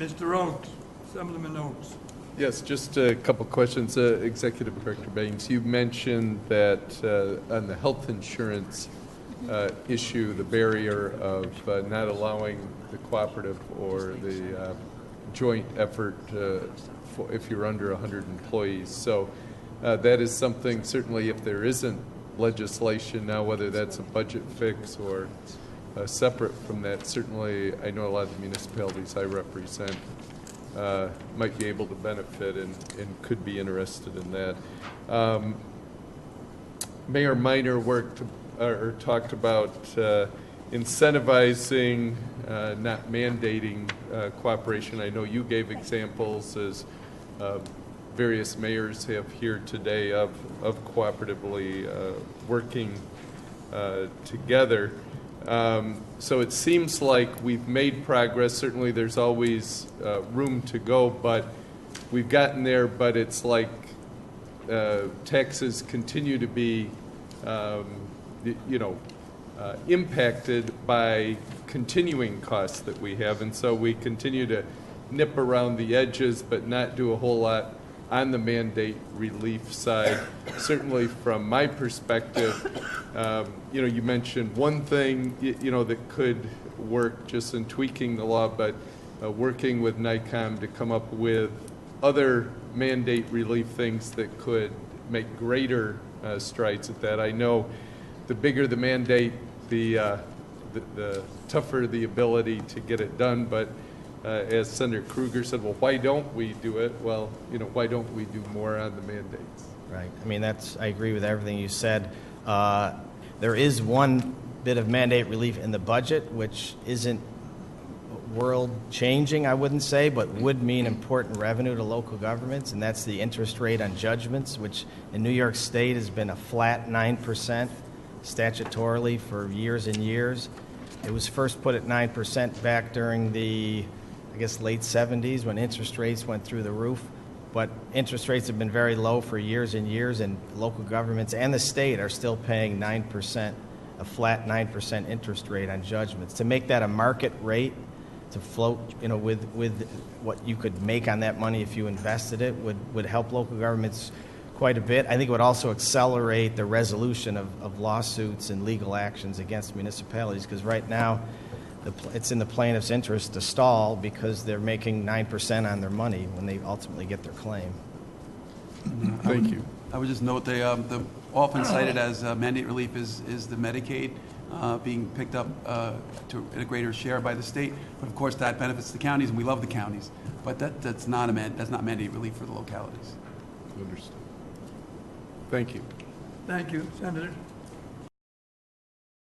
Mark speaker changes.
Speaker 1: Mr. Oaks, Assemblyman Oaks.
Speaker 2: Yes, just a couple questions. Executive Director Banks, you mentioned that on the health insurance issue, the barrier of not allowing the cooperative or the joint effort if you're under 100 employees. So that is something, certainly if there isn't legislation now, whether that's a budget fix or separate from that, certainly I know a lot of the municipalities I represent might be able to benefit and could be interested in that. Mayor Minor talked about incentivizing, not mandating cooperation. I know you gave examples, as various mayors have here today, of cooperatively working together. So it seems like we've made progress. Certainly there's always room to go, but we've gotten there. But it's like taxes continue to be, impacted by continuing costs that we have. And so we continue to nip around the edges, but not do a whole lot on the mandate relief side. Certainly from my perspective, you mentioned one thing, that could work just in tweaking the law, but working with NICOM to come up with other mandate relief things that could make greater strides at that. I know the bigger the mandate, the tougher the ability to get it done, but as Senator Kruger said, well, why don't we do it? Well, why don't we do more on the mandates?
Speaker 3: Right. I mean, I agree with everything you said. There is one bit of mandate relief in the budget, which isn't world-changing, I wouldn't say, but would mean important revenue to local governments, and that's the interest rate on judgments, which in New York State has been a flat 9% statutorily for years and years. It was first put at 9% back during the, late 70s when interest rates went through the roof. But interest rates have been very low for years and years, and local governments and the state are still paying 9%, a flat 9% interest rate on judgments. To make that a market rate, to float, with what you could make on that money if you invested it, would help local governments quite a bit. I think it would also accelerate the resolution of lawsuits and legal actions against municipalities, because right now it's in the plaintiff's interest to stall because they're making 9% on their money when they ultimately get their claim.
Speaker 2: Thank you.
Speaker 4: I would just note the often cited as mandate relief is the Medicaid being picked up to a greater share by the state. But of course that benefits the counties, and we love the counties. But that's not mandate relief for the localities.
Speaker 2: Understood. Thank you.
Speaker 1: Thank you, Senator.